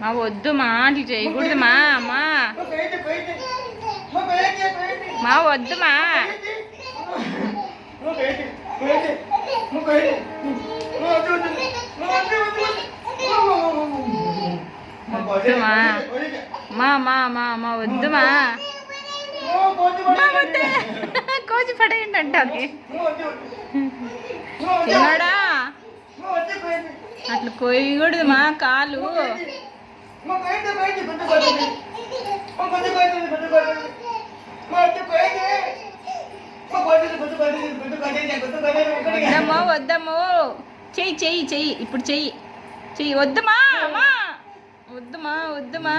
మా వద్దు మా అట్లా చేయకూడదు మా అమ్మా మా వద్దు మా వద్దు మా వద్దు కోచి పడేయండి అంట అది తిన్నాడా అట్లా కొయ్యకూడదు మా కాలు వద్దమ్మో వద్దమ్మో చెయ్యి చెయ్యి చెయ్యి ఇప్పుడు చెయ్యి చెయ్యి వద్దుమా అమ్మా వద్దుమా వద్దుమా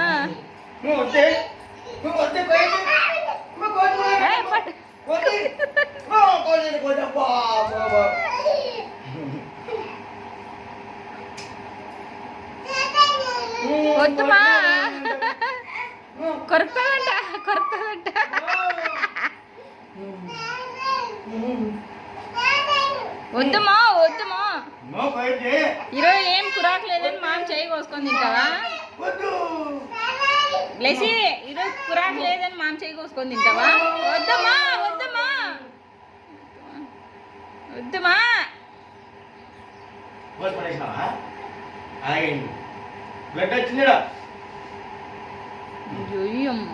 వద్దుమా కొరకదంట కొరకదంట వద్దుమా వద్దుమా ఈరోజు ఏం కురాకు లేదని మామ చేయి కోసుకొని తింటావా లేచి ఈరోజు కురాకు లేదని మామ చేయి కోసుకొని తింటావా వద్దమ్మా వద్దమ్మా వద్దమ్మా బ్లడ్ వచ్చిందిరా అయ్యమ్మ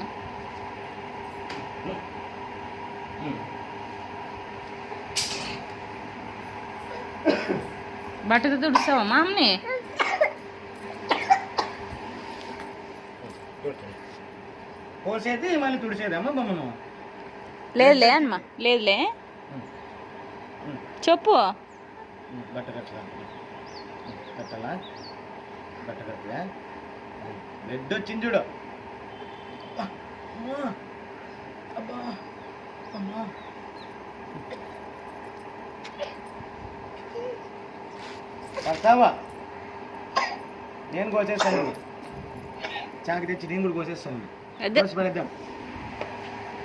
బట్టతో తుడుస్తావా మామని పోసేది మళ్ళీ తుడిసేదమ్మా బొమ్మను లేదులే అమ్మా లేదులే చెప్పు బట్ట కట్టలా కట్టాలా బట్ట కట్టలే బ్లడ్ వచ్చింది చూడు అబ్బా అమ్మా కడతావా నేను కోసేస్తాను చాకి తెచ్చి నేను కూడా కోసేస్తాను పడేద్దాం